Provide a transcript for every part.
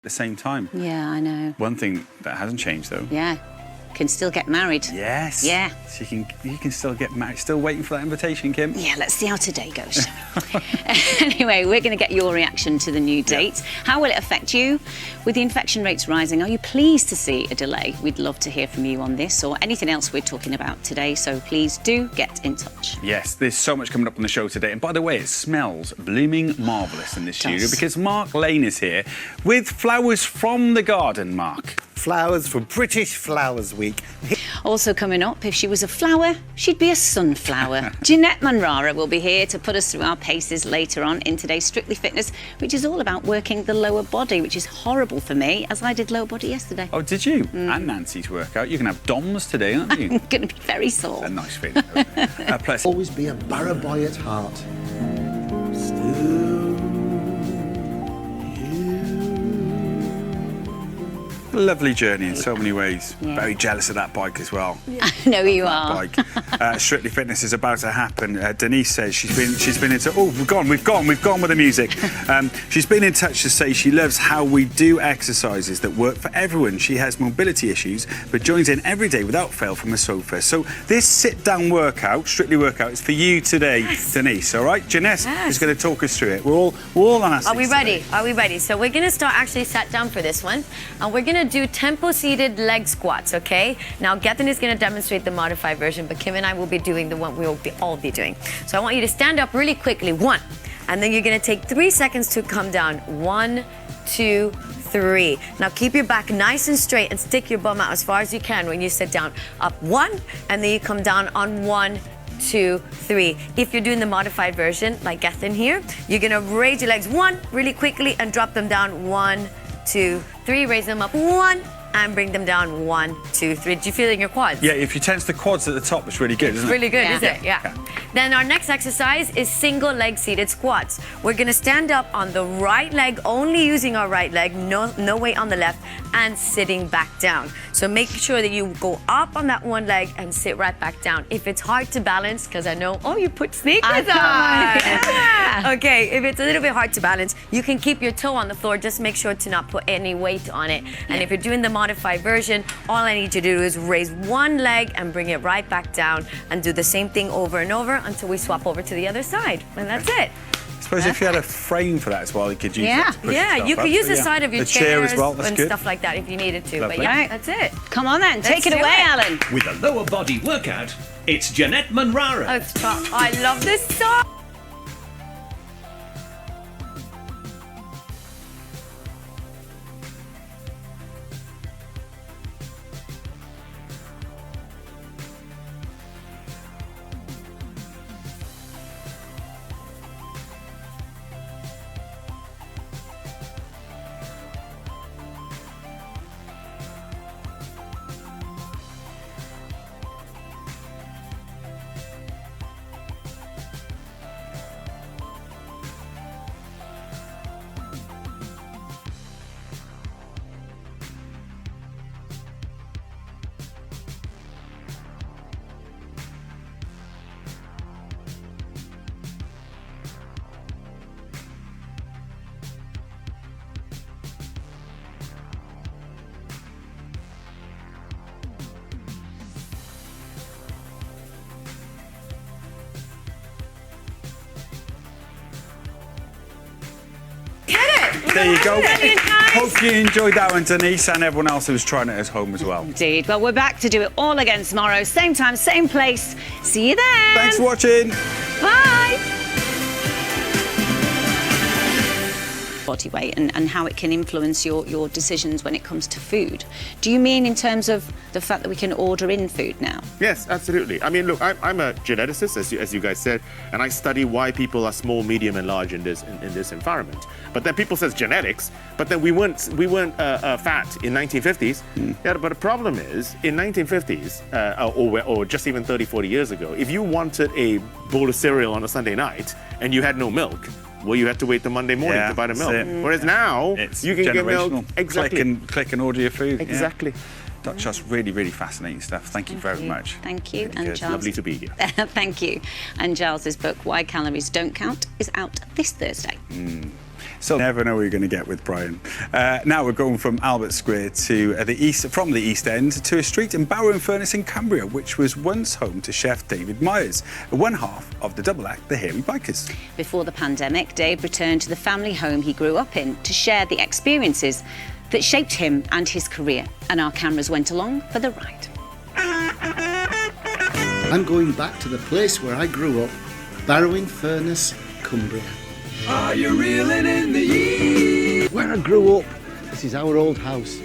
at the same time. Yeah, I know. One thing that hasn't changed, though. Yeah. Can still get married. Yes. Yeah. So you can still get married. Still waiting for that invitation, Kim? Yeah, let's see how today goes. Anyway, we're going to get your reaction to the new date. Yeah. How will it affect you? With the infection rates rising, are you pleased to see a delay? We'd love to hear from you on this or anything else we're talking about today, so please do get in touch. Yes, there's so much coming up on the show today. And by the way, it smells blooming marvellous in this studio because Mark Lane is here with flowers from the garden, Mark. Flowers for British Flowers Week. Also coming up, if she was a flower, she'd be a sunflower. Janette Manrara will be here to put us through our paces later on in today's Strictly Fitness, which is all about working the lower body, which is horrible for me, as I did lower body yesterday. Oh, did you? And Nancy's workout. You can have DOMs today, aren't you? I'm going to be very sore. A nice feeling. Plus, Always be a borough boy at heart. Still. lovely journey in so many ways. Yeah. Very jealous of that bike as well. I know you are. Bike. Strictly Fitness is about to happen. Denise says she's been into. Oh, we've gone with the music. She's been in touch to say she loves how we do exercises that work for everyone. She has mobility issues, but joins in every day without fail from a sofa. So this sit-down workout, Strictly workout, is for you today, yes. Denise. All right, Janette is going to talk us through it. We're all on our seats. Are we ready? Today. Are we ready? So we're going to start actually sat down for this one, and we're going to do tempo-seated leg squats. Okay. Now Gethin is going to demonstrate the modified version, but Kim and I will be doing the one we will all be doing. So I want you to stand up really quickly. 1, and then you're going to take 3 seconds to come down. 1, 2, 3. Now keep your back nice and straight and stick your bum out as far as you can when you sit down. Up 1, and then you come down on 1, 2, 3. If you're doing the modified version, like Gethin here, you're gonna raise your legs 1 really quickly and drop them down. 1, 2, 3. Raise them up 1 and bring them down. 1, 2, 3. Did you feel it in your quads? Yeah, if you tense the quads at the top, it's really good, isn't it? Really good, isn't it? Yeah. Then our next exercise is single leg seated squats. We're gonna stand up on the right leg, only using our right leg, no weight on the left, and sitting back down. So make sure that you go up on that one leg and sit right back down. If it's hard to balance, because I know, oh, you put sneakers on. Yeah. Okay, if it's a little bit hard to balance, you can keep your toe on the floor. Just make sure to not put any weight on it. And if you're doing the modified version, all I need you to do is raise one leg and bring it right back down and do the same thing over and over until we swap over to the other side. And that's it. I suppose if you had a frame for that as well, you could use that to push you could use the side of your chairs as well. That's and good. Stuff like that if you needed to. Lovely. But yeah, that's it. Come on then, take it away, Alan. With a lower body workout, it's Janette Manrara. I love this song. There you go. Hope you enjoyed that one, Denise, and everyone else who was trying it at home as well. Indeed. Well, we're back to do it all again tomorrow. Same time, same place. See you then. Thanks for watching. Bye. Body weight and how it can influence your decisions when it comes to food. Do you mean in terms of the fact that we can order in food now? Yes, absolutely. I mean, look, I'm a geneticist, as you guys said, and I study why people are small, medium, and large in this environment. But then people says genetics, but then we weren't fat in 1950s. Yeah, but the problem is in 1950s or just even 30, 40 years ago, if you wanted a bowl of cereal on a Sunday night and you had no milk, well, you had to wait till Monday morning to buy the milk. Whereas now, you can get milk. Exactly. Click and order your food. Exactly. Dr. Charles, really, really fascinating stuff. Thank you very much. Thank you. Really and good. Charles. Lovely to be here. Thank you. And Charles's book, Why Calories Don't Count, is out this Thursday. So never know what you're going to get with Brian. Now we're going from Albert Square to from the East End to a street in Bower-in-Furness in Cumbria, which was once home to chef David Myers, one half of the double act, the Hairy Bikers. Before the pandemic, Dave returned to the family home he grew up in to share the experiences that shaped him and his career. And our cameras went along for the ride. I'm going back to the place where I grew up, Bower-in-Furness, Cumbria. Are you reeling in the years? Where I grew up, this is our old house.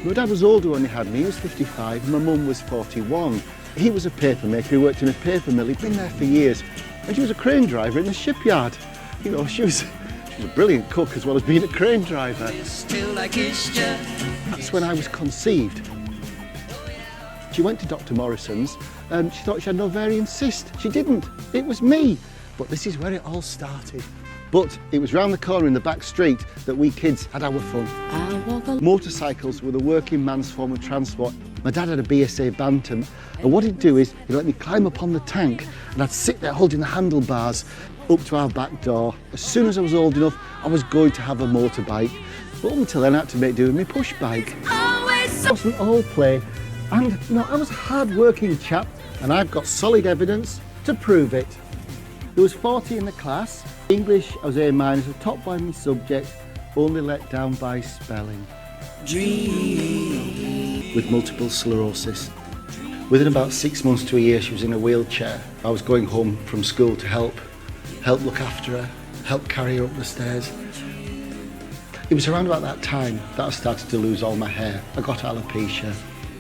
My dad was older when he had me, he was 55, and my mum was 41. He was a paper maker, he worked in a paper mill, he'd been there for years. And she was a crane driver in the shipyard. You know, she was a brilliant cook as well as being a crane driver. That's when I was conceived. She went to Dr Morrison's and she thought she had an ovarian cyst. She didn't, it was me. But this is where it all started. But it was round the corner in the back street that we kids had our fun. Motorcycles were the working man's form of transport. My dad had a BSA Bantam, and what he'd do is he'd let me climb up on the tank and I'd sit there holding the handlebars up to our back door. As soon as I was old enough, I was going to have a motorbike. But up until then, I had to make do with my push bike. It wasn't all play. And, you know, I was a hard-working chap, and I've got solid evidence to prove it. There was 40 in the class. English, I was A-, a top by my subject, only let down by spelling. With multiple sclerosis. Within about 6 months to a year, she was in a wheelchair. I was going home from school to help look after her, help carry her up the stairs. It was around about that time that I started to lose all my hair. I got alopecia.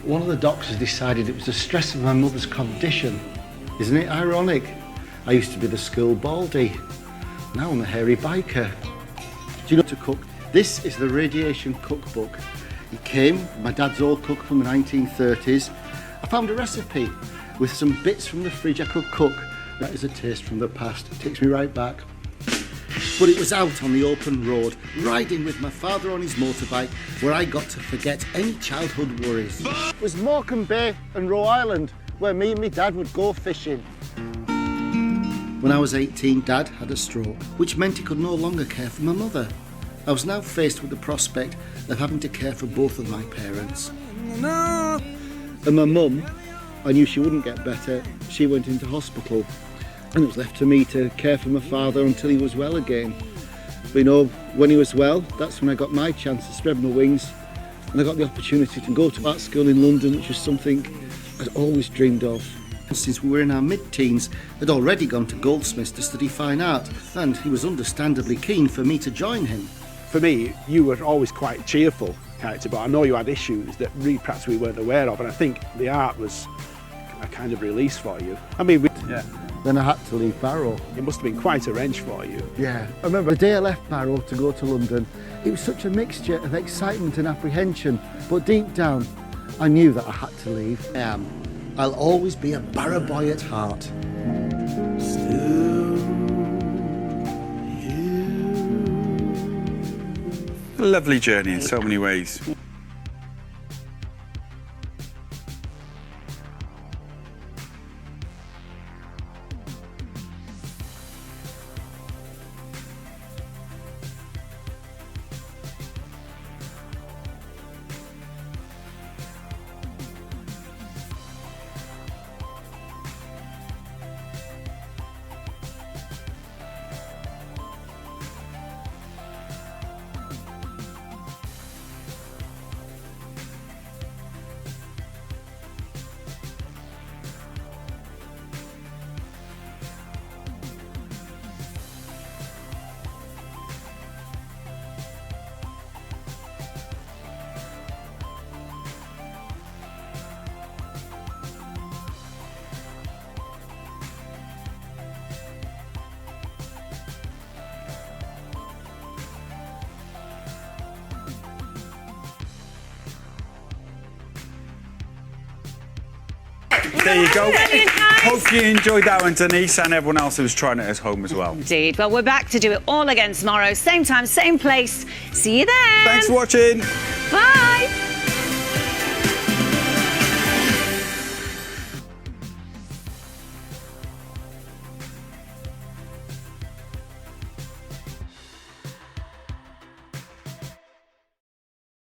One of the doctors decided it was the stress of my mother's condition. Isn't it ironic? I used to be the school baldy. Now I'm a hairy biker. Do you know to cook? This is the radiation cookbook. It came, my dad's old cook from the 1930s. I found a recipe with some bits from the fridge I could cook. That is a taste from the past. It takes me right back. But it was out on the open road, riding with my father on his motorbike, where I got to forget any childhood worries. It was Morecambe Bay and Roe Island, where me and my dad would go fishing. When I was 18, Dad had a stroke, which meant he could no longer care for my mother. I was now faced with the prospect of having to care for both of my parents. And my mum, I knew she wouldn't get better. She went into hospital, and it was left to me to care for my father until he was well again. But you know, when he was well, that's when I got my chance to spread my wings, and I got the opportunity to go to art school in London, which was something I'd always dreamed of. Since we were in our mid-teens, I'd already gone to Goldsmiths to study fine art, and he was understandably keen for me to join him. For me, you were always quite a cheerful character, but I know you had issues that really perhaps we weren't aware of, and I think the art was a kind of release for you. I mean, Then I had to leave Barrow. it must have been quite a wrench for you. Yeah, I remember the day I left Barrow to go to London, it was such a mixture of excitement and apprehension, but deep down, I knew that I had to leave. I'll always be a Barrow boy at heart. A lovely journey in so many ways. There you go. Hope you enjoyed that one, Denise, and everyone else who was trying it at home as well. Indeed. Well, we're back to do it all again tomorrow. Same time, same place. See you then. Thanks for watching.